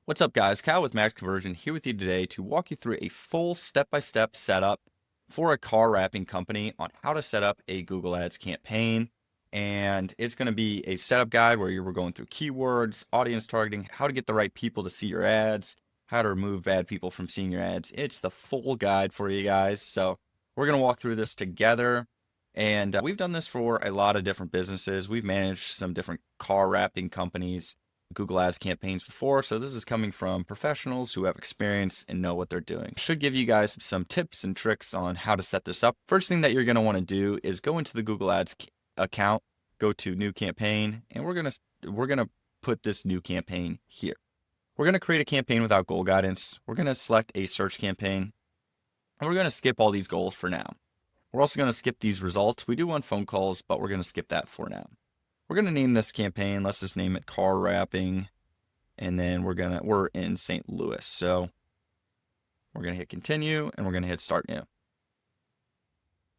What's up, guys? Kyle with Max Conversion here with you today to walk you through a full step-by-step setup for a car wrapping company on how to set up a Google Ads campaign. And it's going to be a setup guide where we're going through keywords, audience targeting, how to get the right people to see your ads, how to remove bad people from seeing your ads. It's the full guide for you guys. So we're going to walk through this together. And we've done this for a lot of different businesses. We've managed some different car wrapping companies, Google Ads campaigns before, so this is coming from professionals who have experience and know what they're doing. Should give you guys some tips and tricks on how to set this up. First thing that you're going to want to do is go into the Google Ads account, go to new campaign, and we're going to put this new campaign here. We're going to create a campaign without goal guidance. We're going to select a search campaign, and we're going to skip all these goals for now. We're also going to skip these results. We do want phone calls, but we're going to skip that for now. We're going to name this campaign. Let's just name it car wrapping. And then we're in St. Louis. So we're going to hit continue and we're going to hit start new.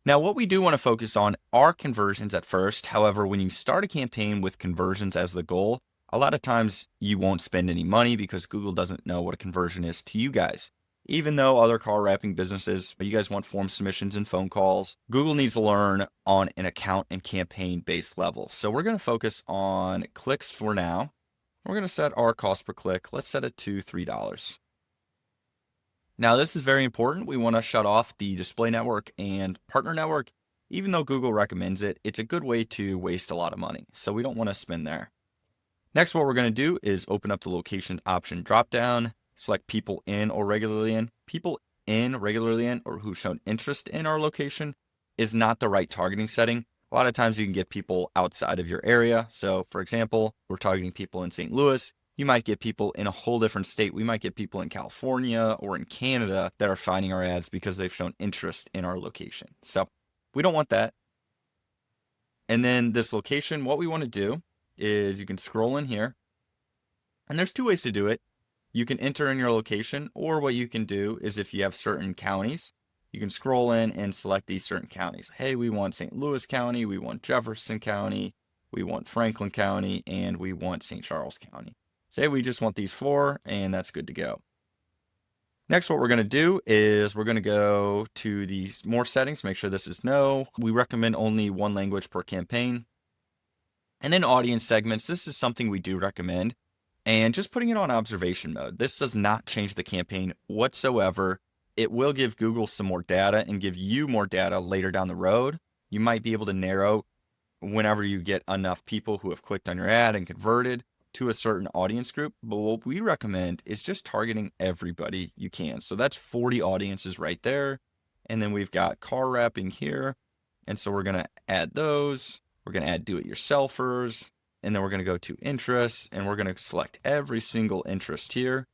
Now, what we do want to focus on are conversions at first. However, when you start a campaign with conversions as the goal, a lot of times you won't spend any money because Google doesn't know what a conversion is to you guys. Even though other car wrapping businesses, you guys want form submissions and phone calls, Google needs to learn on an account and campaign based level. So we're going to focus on clicks for now. We're going to set our cost per click. Let's set it to $3. Now, this is very important. We want to shut off the display network and partner network. Even though Google recommends it, it's a good way to waste a lot of money. So we don't want to spend there. Next, what we're going to do is open up the location option dropdown. Select people in or regularly in. People in, regularly in, or who've shown interest in our location is not the right targeting setting. A lot of times you can get people outside of your area. So for example, we're targeting people in St. Louis. You might get people in a whole different state. We might get people in California or in Canada that are finding our ads because they've shown interest in our location. So we don't want that. And then this location, what we want to do is you can scroll in here. And there's two ways to do it. You can enter in your location, or what you can do is if you have certain counties, you can scroll in and select these certain counties. Hey, we want St. Louis County, we want Jefferson County, we want Franklin County, and we want St. Charles County. Say we just want these four, and that's good to go. Next, what we're going to do is we're going to go to these more settings, make sure this is no. We recommend only one language per campaign. And then audience segments, this is something we do recommend. And just putting it on observation mode. This does not change the campaign whatsoever. It will give Google some more data and give you more data later down the road. You might be able to narrow whenever you get enough people who have clicked on your ad and converted to a certain audience group. But what we recommend is just targeting everybody you can. So that's 40 audiences right there. And then we've got car wrapping here. And so we're going to add those. We're going to add do-it-yourselfers. And then we're going to go to interests and we're going to select every single interest here.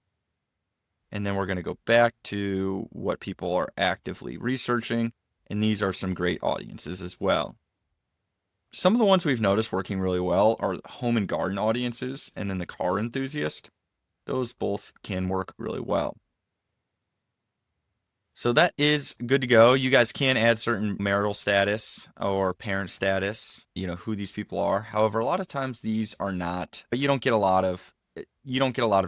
And then we're going to go back to what people are actively researching. And these are some great audiences as well. Some of the ones we've noticed working really well are home and garden audiences and then the car enthusiast. Those both can work really well. So that is good to go. You guys can add certain marital status or parent status, who these people are. However, a lot of times these are not, but you don't get a lot of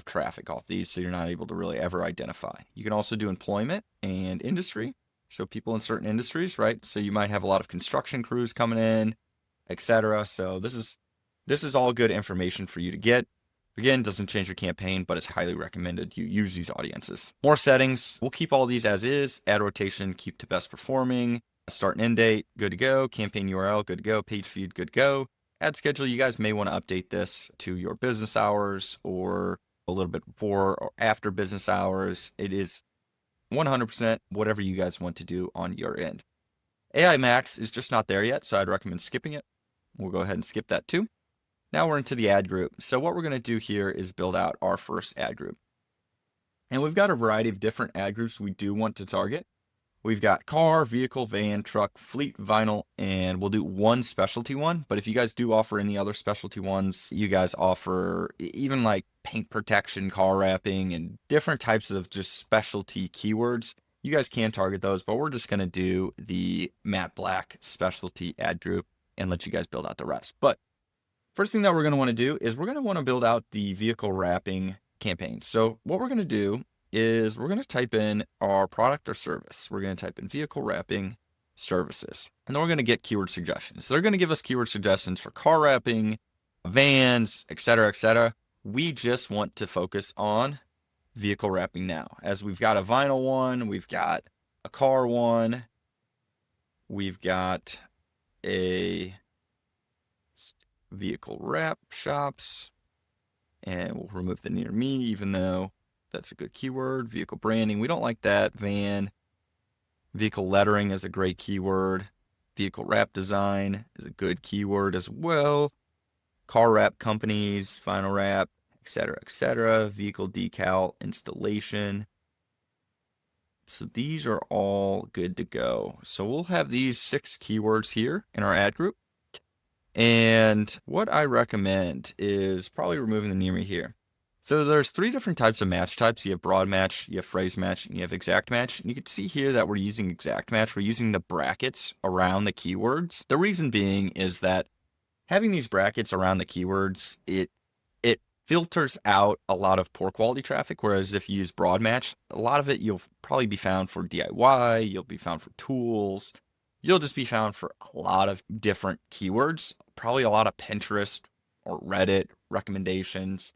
traffic off these, so you're not able to really ever identify. You can also do employment and industry. So people in certain industries, right? So you might have a lot of construction crews coming in, etc. So this is all good information for you to get. Again, doesn't change your campaign, but it's highly recommended you use these audiences. More settings, we'll keep all these as is. Ad rotation, keep to best performing. Start and end date, good to go. Campaign URL, good to go. Page feed, good to go. Ad schedule, you guys may want to update this to your business hours or a little bit before or after business hours. It is 100% whatever you guys want to do on your end. AI Max is just not there yet, so I'd recommend skipping it. We'll go ahead and skip that too. Now we're into the ad group. So what we're going to do here is build out our first ad group. And we've got a variety of different ad groups we do want to target. We've got car, vehicle, van, truck, fleet, vinyl, and we'll do one specialty one. But if you guys do offer any other specialty ones, you guys offer even like paint protection, car wrapping, and different types of just specialty keywords, you guys can target those. But we're just going to do the matte black specialty ad group and let you guys build out the rest. But first thing that we're going to want to do is we're going to want to build out the vehicle wrapping campaigns. So what we're going to do is we're going to type in our product or service. We're going to type in vehicle wrapping services, and then we're going to get keyword suggestions. They're going to give us keyword suggestions for car wrapping, vans, etc., etc. We just want to focus on vehicle wrapping now, as we've got a vinyl one, we've got a car one, we've got a vehicle wrap shops, and we'll remove the near me, even though that's a good keyword. Vehicle branding, we don't like that. Van. Vehicle lettering is a great keyword. Vehicle wrap design is a good keyword as well. Car wrap companies, vinyl wrap, etc., etc. Vehicle decal installation. So these are all good to go. So we'll have these 6 keywords here in our ad group. And what I recommend is probably removing the near me here. So there's 3 different types of match types. You have broad match, you have phrase match, and you have exact match. And you can see here that we're using exact match. We're using the brackets around the keywords. The reason being is that having these brackets around the keywords, it filters out a lot of poor quality traffic. Whereas if you use broad match, a lot of it you'll probably be found for DIY, you'll be found for tools, you'll just be found for a lot of different keywords, probably a lot of Pinterest or Reddit recommendations.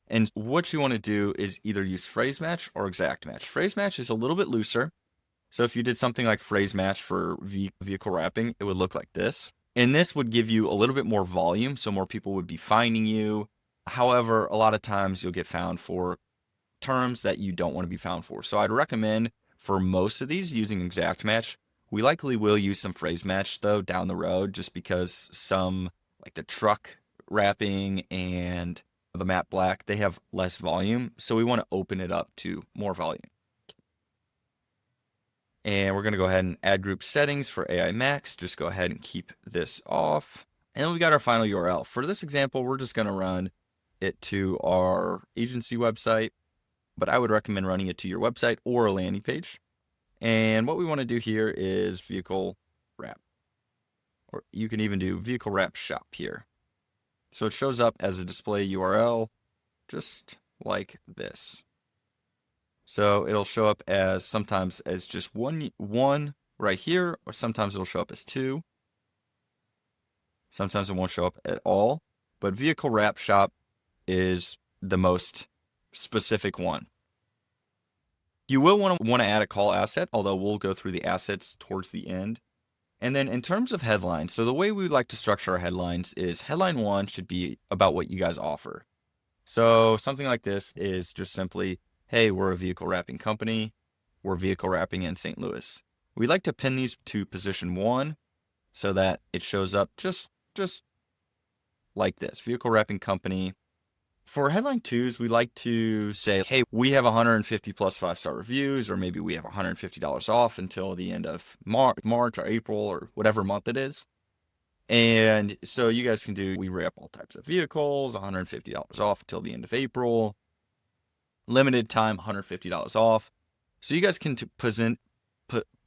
And what you want to do is either use phrase match or exact match. Phrase match is a little bit looser. So if you did something like phrase match for vehicle wrapping, it would look like this. And this would give you a little bit more volume, so more people would be finding you. However, a lot of times you'll get found for terms that you don't want to be found for. So I'd recommend for most of these using exact match. We likely will use some phrase match though down the road, just because some like the truck wrapping and the matte black, they have less volume. So we want to open it up to more volume. And we're going to go ahead and add group settings for AI Max. Just go ahead and keep this off. And then we got our final URL. For this example, we're just going to run it to our agency website, but I would recommend running it to your website or a landing page. And what we want to do here is vehicle wrap, or you can even do vehicle wrap shop here. So it shows up as a display URL, just like this. So it'll show up as sometimes as just one right here, or sometimes it'll show up as 2. Sometimes it won't show up at all, but vehicle wrap shop is the most specific one. You will want to add a call asset, although we'll go through the assets towards the end. And then in terms of headlines, so the way we like to structure our headlines is headline 1 should be about what you guys offer. So something like this is just simply, hey, we're a vehicle wrapping company. We're vehicle wrapping in St. Louis. We like to pin these to position 1 so that it shows up just like this, vehicle wrapping company. For headline 2s, we like to say, hey, we have 150 plus 5-star reviews, or maybe we have $150 off until the end of March or April or whatever month it is. And so you guys can do, we wrap all types of vehicles, $150 off until the end of April. Limited time, $150 off. So you guys can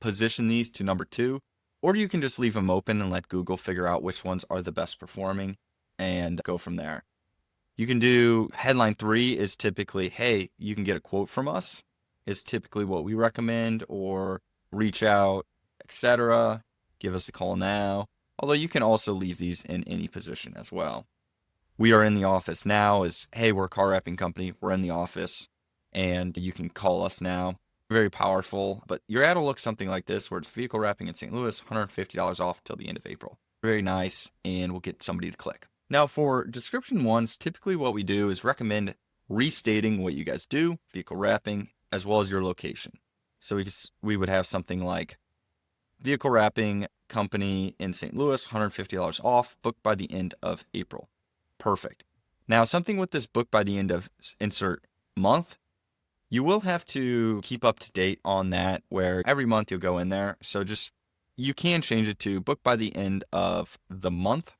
position these to number 2, or you can just leave them open and let Google figure out which ones are the best performing and go from there. You can do headline 3 is typically, hey, you can get a quote from us, is typically what we recommend, or reach out, etc. Give us a call now. Although you can also leave these in any position as well. We are in the office now is, hey, we're a car wrapping company. We're in the office and you can call us now. Very powerful, but your ad will look something like this, where it's vehicle wrapping in St. Louis, $150 off till the end of April. Very nice, and we'll get somebody to click. Now for description 1s, typically what we do is recommend restating what you guys do, vehicle wrapping, as well as your location. So we would have something like vehicle wrapping company in St. Louis, $150 off, booked by the end of April. Perfect. Now something with this book by the end of insert month, you will have to keep up to date on that, where every month you'll go in there. So you can change it to book by the end of the month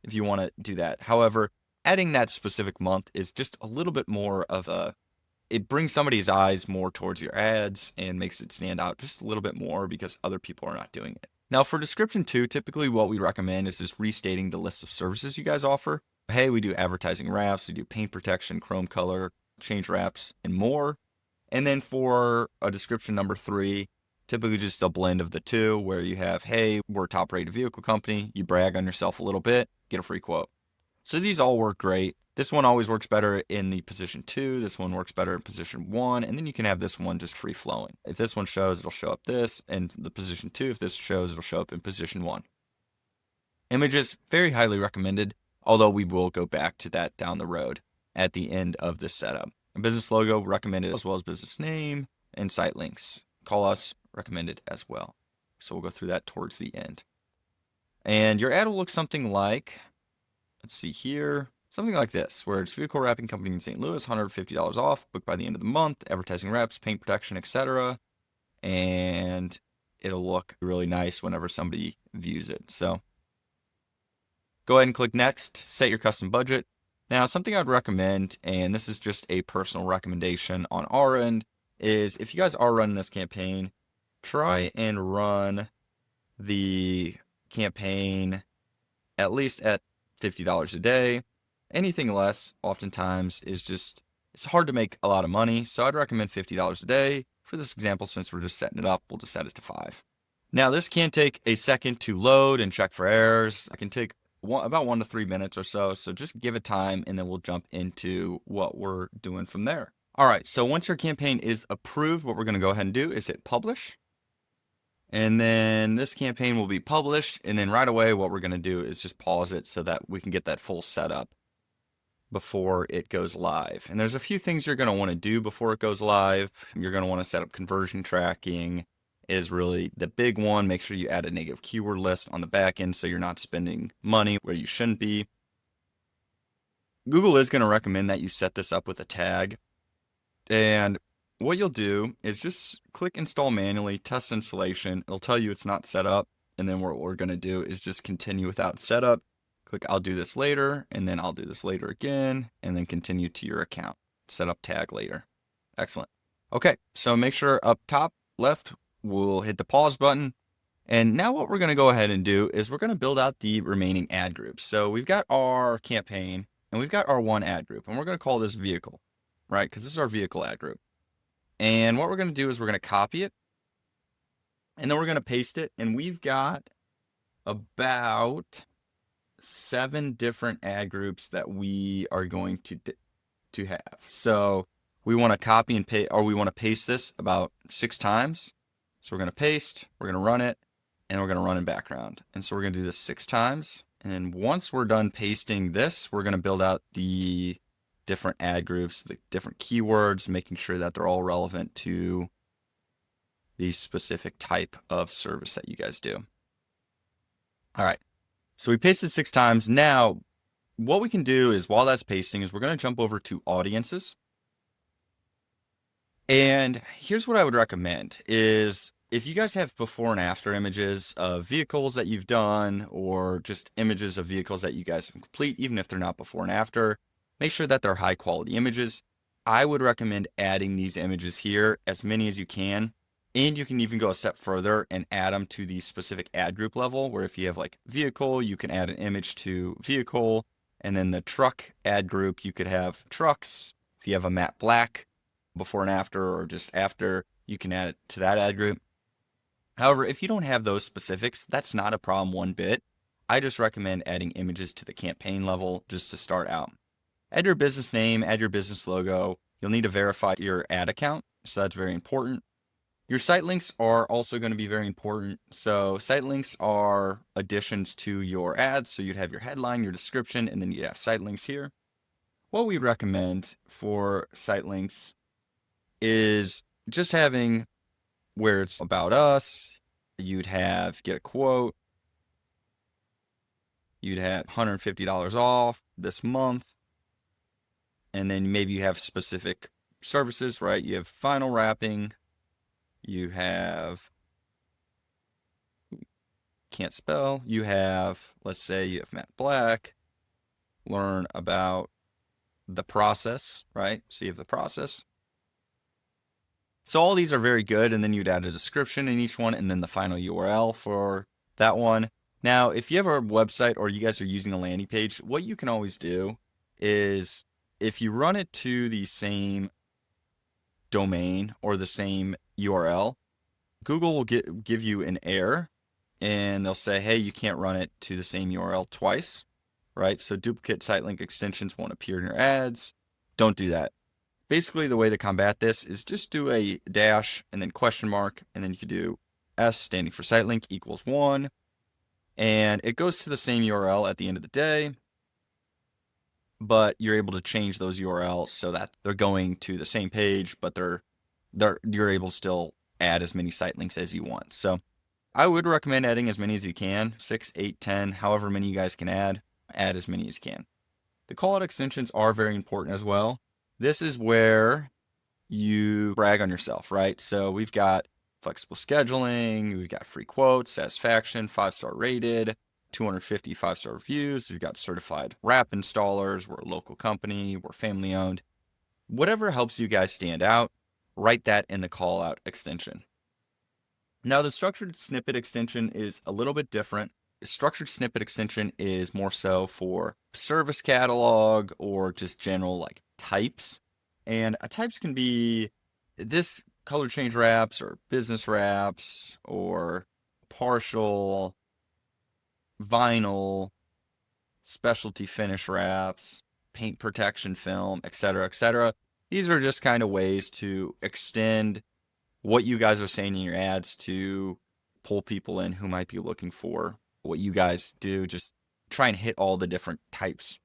if you want to do that. However, adding that specific month is just a little bit more of it brings somebody's eyes more towards your ads and makes it stand out just a little bit more because other people are not doing it. Now for description 2, typically what we recommend is just restating the list of services you guys offer. Hey, we do advertising wraps, we do paint protection, chrome color, change wraps, and more. And then for a description number 3, typically just a blend of the two where you have, hey, we're a top-rated vehicle company. You brag on yourself a little bit, get a free quote. So these all work great. This one always works better in the position 2. This one works better in position 1. And then you can have this one just free flowing. If this one shows, it'll show up this. And the position 2, if this shows, it'll show up in position 1. Images, very highly recommended, although we will go back to that down the road at the end of this setup. A business logo recommended, as well as business name and site links. Callouts recommended as well. So we'll go through that towards the end. And your ad will look something like, let's see here, something like this, where it's vehicle wrapping company in St. Louis, $150 off, booked by the end of the month, advertising wraps, paint protection, etc. And it'll look really nice whenever somebody views it. So go ahead and click next, set your custom budget. Now, something I'd recommend, and this is just a personal recommendation on our end, is if you guys are running this campaign, try and run the campaign at least at $50 a day. Anything less, oftentimes, is just, it's hard to make a lot of money. So I'd recommend $50 a day. For this example, since we're just setting it up, we'll just set it to 5. Now, this can take a second to load and check for errors. It can take about 1 to 3 minutes or so. So just give it time, and then we'll jump into what we're doing from there. All right, so once your campaign is approved, what we're going to go ahead and do is hit publish. And then this campaign will be published. And then right away, what we're going to do is just pause it so that we can get that full setup before it goes live. And there's a few things you're going to want to do before it goes live. You're going to want to set up conversion tracking is really the big one. Make sure you add a negative keyword list on the back end so you're not spending money where you shouldn't be. Google is going to recommend that you set this up with a tag. And what you'll do is just click install manually, test installation. It'll tell you it's not set up. And then what we're going to do is just continue without setup. Click I'll do this later, and then I'll do this later again, and then continue to your account. Set up tag later. Excellent. Okay, so make sure up top left, we'll hit the pause button. And now what we're going to go ahead and do is we're going to build out the remaining ad groups. So we've got our campaign, and we've got our one ad group, and we're going to call this vehicle, right? Because this is our vehicle ad group. And what we're going to do is we're going to copy it, and then we're going to paste it. And we've got about 7 different ad groups that we are going to have. So we want to copy and paste, or we want to paste this about 6 times. So we're going to paste, we're going to run it, and we're going to run in background. And so we're going to do this 6 times. And then once we're done pasting this, we're going to build out the different ad groups, the different keywords, making sure that they're all relevant to the specific type of service that you guys do. All right. So we pasted 6 times. Now, what we can do is while that's pasting is we're going to jump over to audiences. And here's what I would recommend is if you guys have before and after images of vehicles that you've done, or just images of vehicles that you guys have complete, even if they're not before and after, make sure that they're high quality images. I would recommend adding these images here, as many as you can. And you can even go a step further and add them to the specific ad group level, where if you have like vehicle, you can add an image to vehicle. And then the truck ad group, you could have trucks. If you have a matte black before and after, or just after, you can add it to that ad group. However, if you don't have those specifics, that's not a problem one bit. I just recommend adding images to the campaign level just to start out. Add your business name, add your business logo. You'll need to verify your ad account, so that's very important. Your site links are also going to be very important. So site links are additions to your ads. So you'd have your headline, your description, and then you'd have site links here. What we recommend for site links is just having where it's about us. You'd have get a quote. You'd have $150 off this month. And then maybe you have specific services, right? You have final wrapping. You have, can't spell. You have, let's say you have matte black. Learn about the process, right? So you have the process. So all these are very good. And then you'd add a description in each one, and then the final URL for that one. Now, if you have a website or you guys are using a landing page, what you can always do is if you run it to the same domain or the same URL, Google will give you an error and they'll say, hey, you can't run it to the same URL twice, right? So duplicate site link extensions won't appear in your ads. Don't do that. Basically, the way to combat this is just do a dash and then question mark, and then you could do S standing for site link equals 1, and it goes to the same URL at the end of the day, but you're able to change those URLs so that they're going to the same page, but you're able to still add as many site links as you want. So I would recommend adding as many as you can, 6, 8, 10, however many you guys can add as many as you can. The call out extensions are very important as well. This is where you brag on yourself, right? So we've got flexible scheduling, we've got free quotes, satisfaction, 5-star rated, 250 5-star reviews, we've got certified wrap installers, we're a local company, we're family owned. Whatever helps you guys stand out, write that in the call out extension. Now the structured snippet extension is a little bit different. The structured snippet extension is more so for service catalog or just general like types. And types can be this color change wraps or business wraps or partial, vinyl, specialty finish wraps, paint protection film, etc., etc. These are just kind of ways to extend what you guys are saying in your ads to pull people in who might be looking for what you guys do. Just try and hit all the different types.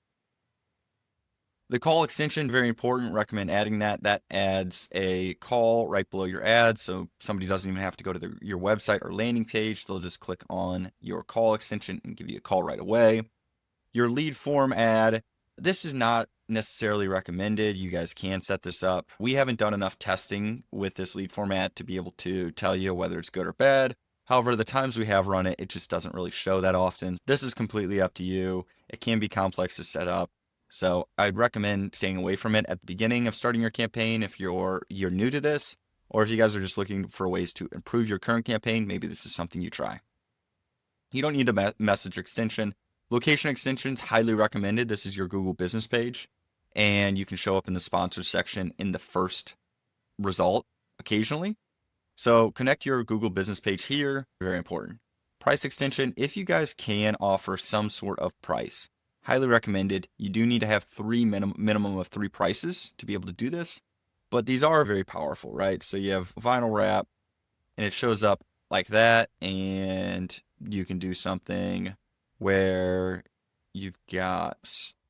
The call extension, very important. Recommend adding that. That adds a call right below your ad, so somebody doesn't even have to go to your website or landing page. They'll just click on your call extension and give you a call right away. Your lead form ad, this is not necessarily recommended. You guys can set this up. We haven't done enough testing with this lead form ad to be able to tell you whether it's good or bad. However, the times we have run it, it just doesn't really show that often. This is completely up to you. It can be complex to set up. So I'd recommend staying away from it at the beginning of starting your campaign if you're new to this, or if you guys are just looking for ways to improve your current campaign, maybe this is something you try. You don't need a message extension. Location extensions, highly recommended. This is your Google business page, and you can show up in the sponsors section in the first result occasionally. So connect your Google business page here, very important. Price extension, if you guys can offer some sort of price, highly recommended. You do need to have minimum of 3 prices to be able to do this, but these are very powerful, right? So you have vinyl wrap, and it shows up like that, and you can do something where you've got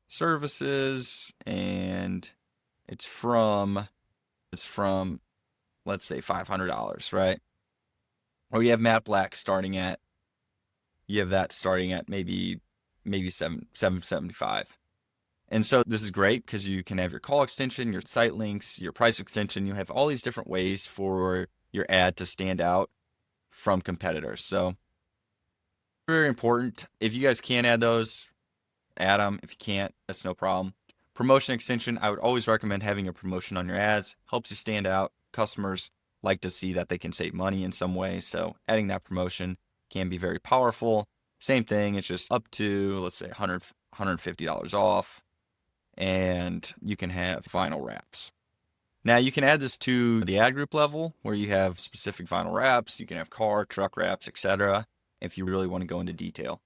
services, and it's from let's say $500, right? Or you have matte black starting at maybe $775. And so this is great because you can have your call extension, your site links, your price extension. You have all these different ways for your ad to stand out from competitors. So very important. If you guys can add those, add them. If you can't, that's no problem. Promotion extension, I would always recommend having a promotion on your ads. Helps you stand out. Customers like to see that they can save money in some way. So adding that promotion can be very powerful. Same thing, it's just up to, let's say, $150 off, and you can have vinyl wraps. Now, you can add this to the ad group level where you have specific vinyl wraps. You can have car, truck wraps, etc. if you really want to go into detail.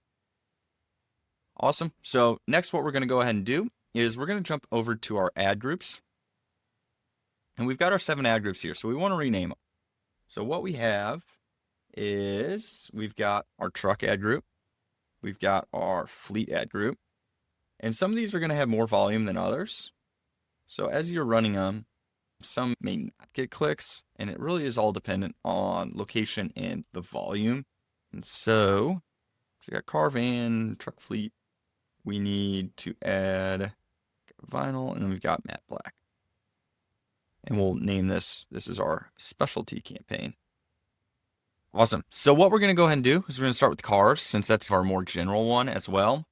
Awesome. So next, what we're going to go ahead and do is we're going to jump over to our ad groups. And we've got our 7 ad groups here, so we want to rename them. So what we have is we've got our truck ad group. We've got our fleet ad group. And some of these are going to have more volume than others. So as you're running them, some may not get clicks, and it really is all dependent on location and the volume. And so we got car, van, truck, fleet. We need to add vinyl, and then we've got matte black. And we'll name this is our specialty campaign. Awesome. So what we're going to go ahead and do is we're going to start with cars, since that's our more general one as well.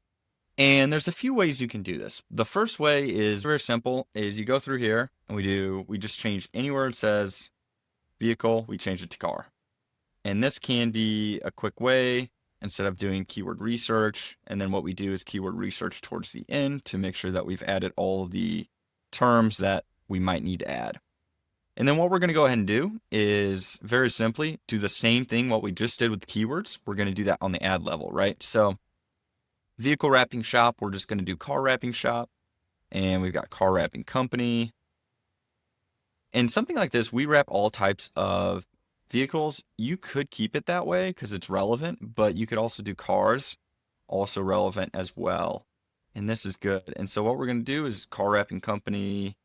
And there's a few ways you can do this. The first way is very simple, is you go through here and we just change anywhere it says vehicle, we change it to car. And this can be a quick way instead of doing keyword research. And then what we do is keyword research towards the end to make sure that we've added all the terms that we might need to add. And then what we're going to go ahead and do is very simply do the same thing what we just did with the keywords. We're going to do that on the ad level, right? So vehicle wrapping shop, we're just going to do car wrapping shop. And we've got car wrapping company. And something like this, we wrap all types of vehicles. You could keep it that way because it's relevant, but you could also do cars, also relevant as well. And this is good. And so what we're going to do is car wrapping company,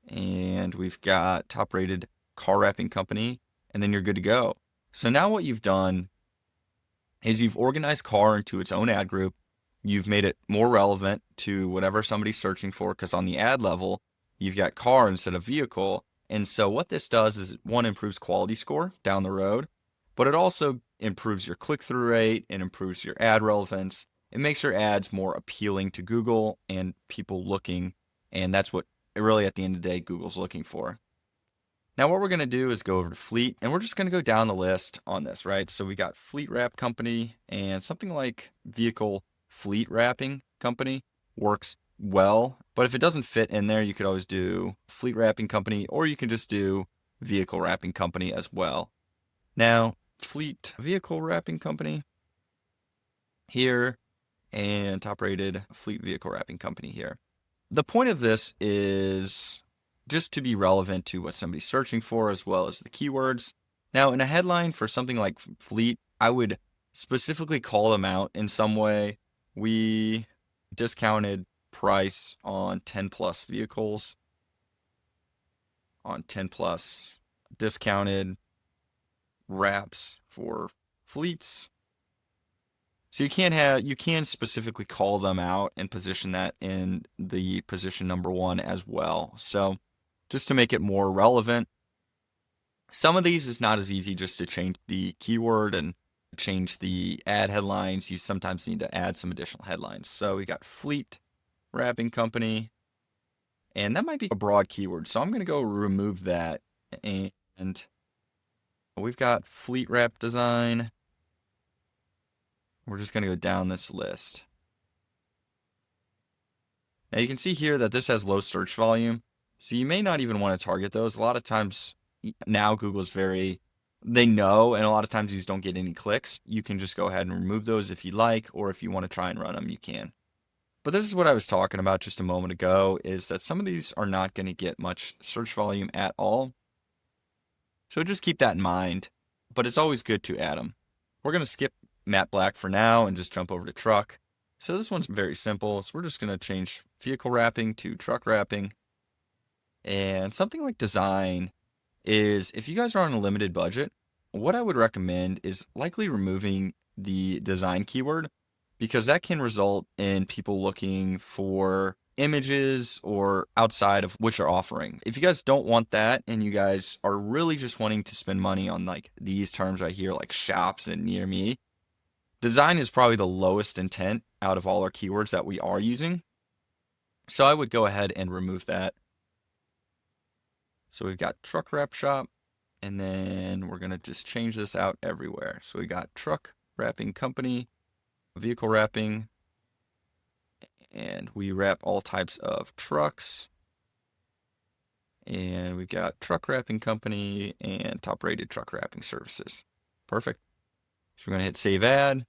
and we've got top rated car wrapping company, and then you're good to go. So now what you've done is you've organized car into its own ad group. You've made it more relevant to whatever somebody's searching for, because on the ad level, you've got car instead of vehicle. And so what this does is, one, improves quality score down the road, but it also improves your click-through rate and improves your ad relevance. It makes your ads more appealing to Google and people looking, and that's what really at the end of the day Google's looking for. Now what we're going to do is go over to fleet, and we're just going to go down the list on this, right? So we got fleet wrap company, and something like vehicle fleet wrapping company works well, but if it doesn't fit in there, you could always do fleet wrapping company, or you can just do vehicle wrapping company as well. Now, fleet vehicle wrapping company here, and top rated fleet vehicle wrapping company here. The point of this is just to be relevant to what somebody's searching for, as well as the keywords. Now, in a headline for something like fleet, I would specifically call them out in some way. We discounted price on 10 plus vehicles, on 10 plus discounted wraps for fleets. So you can specifically call them out and position that in the position number 1 as well. So just to make it more relevant, some of these is not as easy just to change the keyword and change the ad headlines. You sometimes need to add some additional headlines. So we got fleet wrapping company, and that might be a broad keyword. So I'm going to go remove that, and we've got fleet wrap design. We're just going to go down this list. Now you can see here that this has low search volume, so you may not even want to target those. A lot of times now Google's they know, and a lot of times these don't get any clicks. You can just go ahead and remove those if you like, or if you want to try and run them, you can. But this is what I was talking about just a moment ago, is that some of these are not going to get much search volume at all. So just keep that in mind, but it's always good to add them. We're going to skip matte black for now and just jump over to truck. So this one's very simple. So we're just going to change vehicle wrapping to truck wrapping. And something like design is, if you guys are on a limited budget, what I would recommend is likely removing the design keyword, because that can result in people looking for images or outside of what you're offering. If you guys don't want that, and you guys are really just wanting to spend money on like these terms right here, like shops and near me, design is probably the lowest intent out of all our keywords that we are using. So I would go ahead and remove that. So we've got truck wrap shop, and then we're going to just change this out everywhere. So we got truck wrapping company, vehicle wrapping, and we wrap all types of trucks. And we've got truck wrapping company and top rated truck wrapping services. Perfect. So we're going to hit save ad.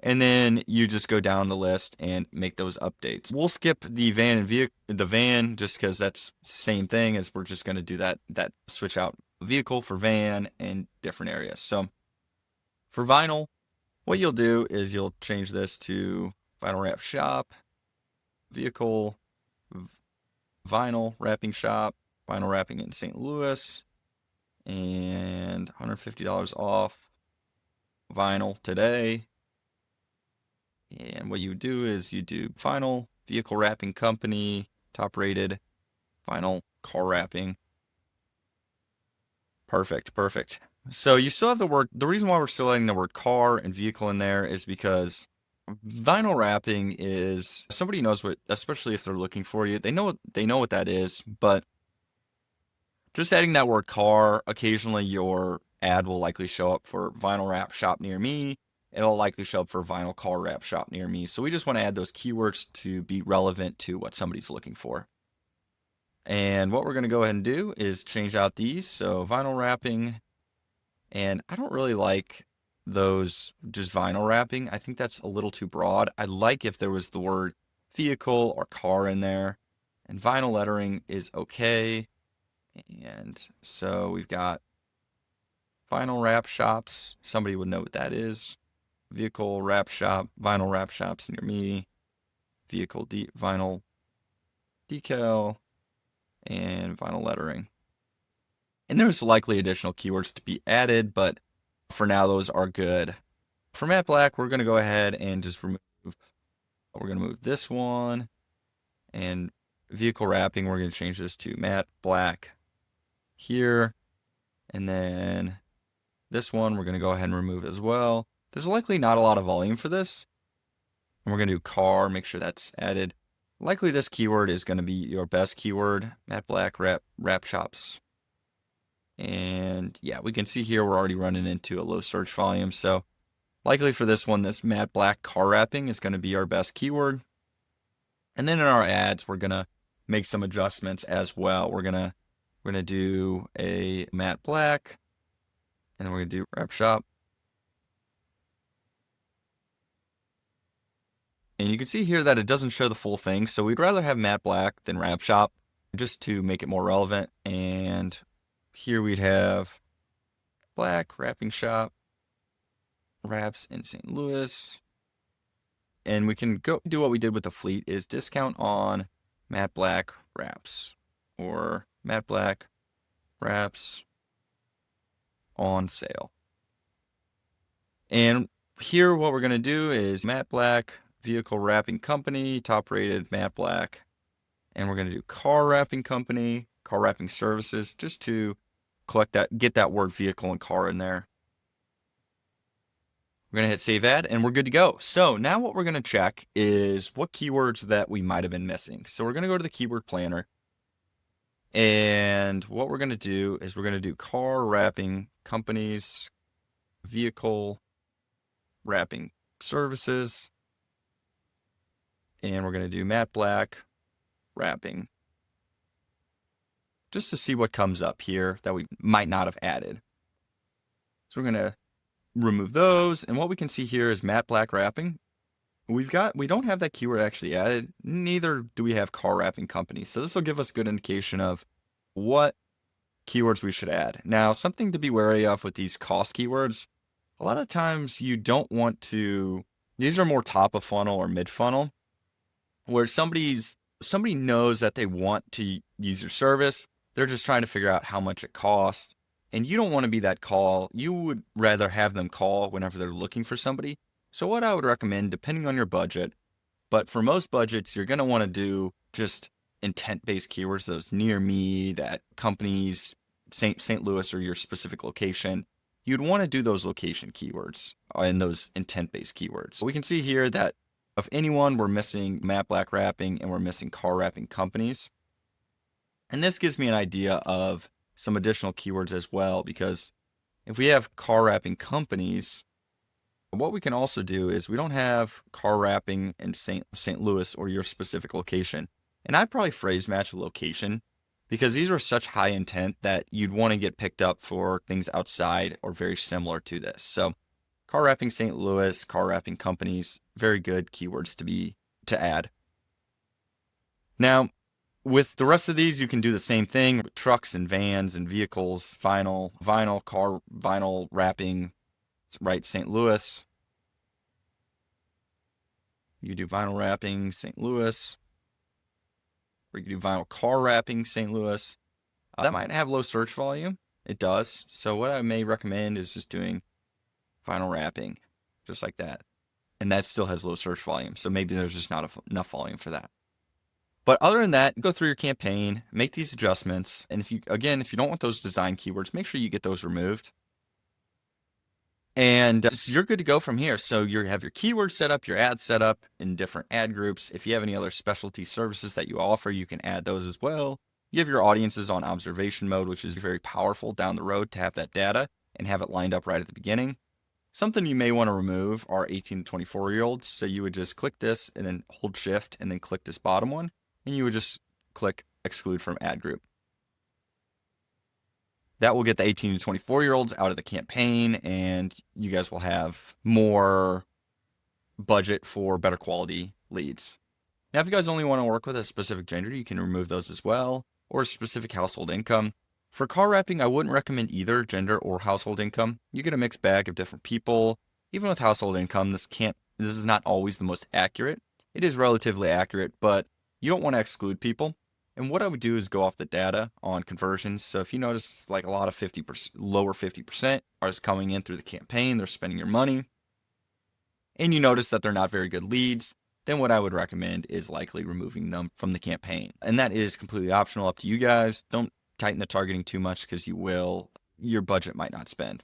And then you just go down the list and make those updates. We'll skip the van and the van, just because that's the same thing, as we're just going to do that switch out vehicle for van and different areas. So for vinyl, what you'll do is you'll change this to vinyl wrap shop, vehicle, vinyl wrapping shop, vinyl wrapping in St. Louis, and $150 off vinyl today. And what you would do is you do vinyl, vehicle wrapping company, top rated, vinyl car wrapping. Perfect. So you still have the reason why we're still adding the word car and vehicle in there is because vinyl wrapping is, somebody knows what, especially if they're looking for you, they know what that is, but just adding that word car, occasionally your ad will likely show up for vinyl wrap shop near me. It'll likely show up for vinyl car wrap shop near me. So we just want to add those keywords to be relevant to what somebody's looking for. And what we're going to go ahead and do is change out these. So vinyl wrapping, and I don't really like those just vinyl wrapping. I think that's a little too broad. I like if there was the word vehicle or car in there, and vinyl lettering is okay. And so we've got vinyl wrap shops. Somebody would know what that is. Vehicle wrap shop, vinyl wrap shops near me. Vehicle vinyl decal, and vinyl lettering. And there's likely additional keywords to be added, but for now, those are good. For matte black, we're going to go ahead and just remove, we're going to move this one, and vehicle wrapping, we're going to change this to matte black here, and then this one, we're going to go ahead and remove as well. There's likely not a lot of volume for this, and we're going to do car, make sure that's added. Likely this keyword is going to be your best keyword, matte black wrap shops. And yeah, we can see here we're already running into a low search volume. So likely for this one, this matte black car wrapping is going to be our best keyword. And then in our ads, we're going to make some adjustments as well. We're going to do a matte black, and then we're going to do wrap shop. And you can see here that it doesn't show the full thing. So we'd rather have matte black than wrap shop just to make it more relevant. And here we'd have black wrapping shop, wraps in St. Louis. And we can go do what we did with the fleet is discount on matte black wraps, or matte black wraps on sale. And here what we're going to do is matte black vehicle wrapping company, top rated matte black. And we're going to do car wrapping company, car wrapping services, just to collect that, get that word vehicle and car in there. We're going to hit save ad, and we're good to go. So now what we're going to check is what keywords that we might have been missing. So we're going to go to the keyword planner, and what we're going to do is we're going to do car wrapping companies, vehicle wrapping services, and we're going to do matte black wrapping, just to see what comes up here that we might not have added. So we're going to remove those, and what we can see here is matte black wrapping. We don't have that keyword actually added, neither do we have car wrapping company. So this will give us a good indication of what keywords we should add. Now, something to be wary of with these cost keywords, a lot of times you don't want to, these are more top of funnel or mid funnel, where somebody knows that they want to use your service. They're just trying to figure out how much it costs. And you don't want to be that call. You would rather have them call whenever they're looking for somebody. So what I would recommend, depending on your budget, but for most budgets, you're going to want to do just intent-based keywords, those near me, that companies, St. Louis or your specific location. You'd want to do those location keywords and those intent-based keywords. We can see here that of anyone, we're missing matte black wrapping and we're missing car wrapping companies. And this gives me an idea of some additional keywords as well, because if we have car wrapping companies, what we can also do is we don't have car wrapping in St. Louis or your specific location. And I'd probably phrase match a location, because these are such high intent that you'd want to get picked up for things outside or very similar to this. So car wrapping St. Louis, car wrapping companies, very good keywords to add. Now, with the rest of these, you can do the same thing with trucks and vans and vehicles, vinyl wrapping, right, St. Louis. You can do vinyl wrapping, St. Louis. Or you can do vinyl car wrapping, St. Louis. That might have low search volume. It does. So what I may recommend is just doing vinyl wrapping, just like that. And that still has low search volume. So maybe there's just not enough volume for that. But other than that, go through your campaign, make these adjustments. And if you don't want those design keywords, make sure you get those removed. And so you're good to go from here. So you have your keywords set up, your ads set up in different ad groups. If you have any other specialty services that you offer, you can add those as well. You have your audiences on observation mode, which is very powerful down the road to have that data and have it lined up right at the beginning. Something you may want to remove are 18 to 24-year-olds. So you would just click this and then hold shift and then click this bottom one. And you would just click exclude from ad group. That will get the 18 to 24-year-olds out of the campaign, and you guys will have more budget for better quality leads. Now, if you guys only want to work with a specific gender, you can remove those as well, or a specific household income. For car wrapping, I wouldn't recommend either gender or household income. You get a mixed bag of different people. Even with household income, this is not always the most accurate. It is relatively accurate, but you don't want to exclude people. And what I would do is go off the data on conversions. So if you notice like a lot of 50%, lower 50% are just coming in through the campaign, they're spending your money, and you notice that they're not very good leads, then what I would recommend is likely removing them from the campaign. And that is completely optional, up to you guys. Don't tighten the targeting too much because your budget might not spend.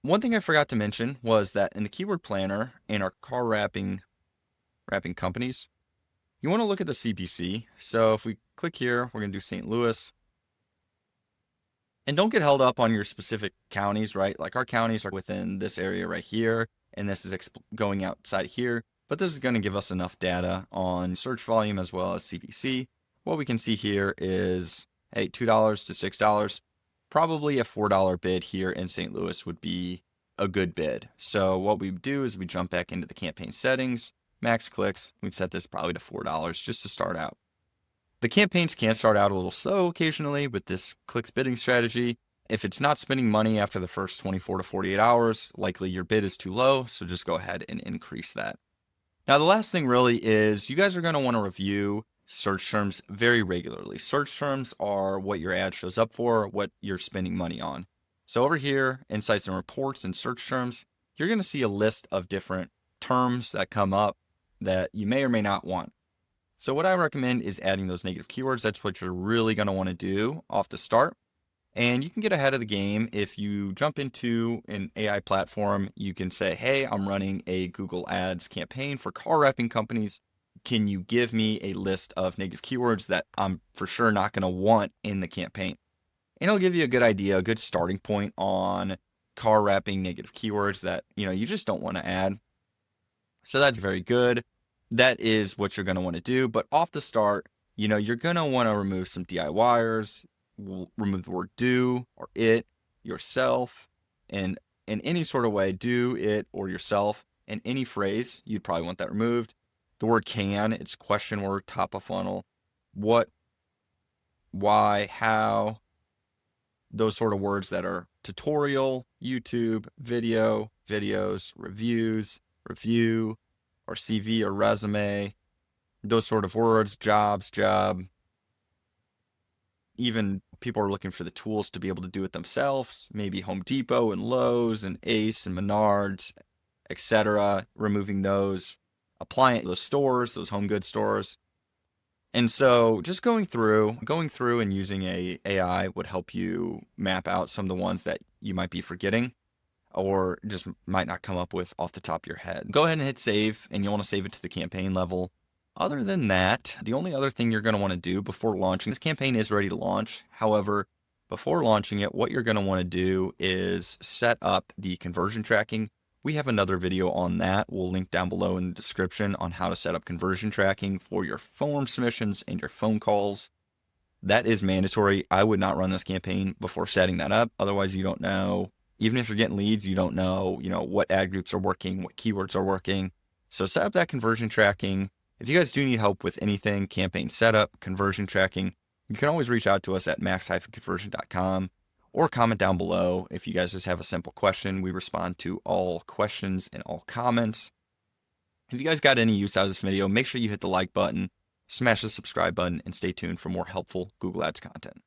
One thing I forgot to mention was that in the keyword planner in our car wrapping companies, you want to look at the CPC. So if we click here, we're going to do St. Louis. And don't get held up on your specific counties, right? Like our counties are within this area right here, and this is going outside here. But this is going to give us enough data on search volume as well as CPC. What we can see here is, hey, $2 to $6. Probably a $4 bid here in St. Louis would be a good bid. So what we do is we jump back into the campaign settings, max clicks. We'd set this probably to $4 just to start out. The campaigns can start out a little slow occasionally with this clicks bidding strategy. If it's not spending money after the first 24 to 48 hours, likely your bid is too low, so just go ahead and increase that. Now, the last thing really is you guys are going to want to review search terms very regularly. Search terms are what your ad shows up for, what you're spending money on. So over here, insights and reports and search terms, you're going to see a list of different terms that come up that you may or may not want. So what I recommend is adding those negative keywords. That's what you're really going to want to do off the start. And you can get ahead of the game if you jump into an AI platform. You can say, hey, I'm running a Google Ads campaign for car wrapping companies. Can you give me a list of negative keywords that I'm for sure not going to want in the campaign? And it'll give you a good idea, a good starting point on car wrapping negative keywords that, you just don't want to add. So that's very good. That is what you're going to want to do. But off the start, you're going to want to remove some DIYers, remove the word do or it, yourself, and in any sort of way, do it or yourself, and any phrase, you'd probably want that removed. The word can, it's question word, top of funnel, what, why, how, those sort of words that are tutorial, YouTube, video, videos, reviews, review, or CV or resume, those sort of words, jobs, job. Even people are looking for the tools to be able to do it themselves, maybe Home Depot and Lowe's and Ace and Menards, etc. Removing those, applying those stores, those home goods stores. And so just going through and using a AI would help you map out some of the ones that you might be forgetting or just might not come up with off the top of your head. Go ahead and hit save, and you'll want to save it to the campaign level. Other than that, the only other thing you're going to want to do before launching, this campaign is ready to launch. However, before launching it, what you're going to want to do is set up the conversion tracking. We have another video on that. We'll link down below in the description on how to set up conversion tracking for your form submissions and your phone calls. That is mandatory. I would not run this campaign before setting that up. Otherwise, you don't know. Even if you're getting leads, you don't know, what ad groups are working, what keywords are working. So set up that conversion tracking. If you guys do need help with anything, campaign setup, conversion tracking, you can always reach out to us at max-conversion.com or comment down below. If you guys just have a simple question, we respond to all questions and all comments. If you guys got any use out of this video, make sure you hit the like button, smash the subscribe button, and stay tuned for more helpful Google Ads content.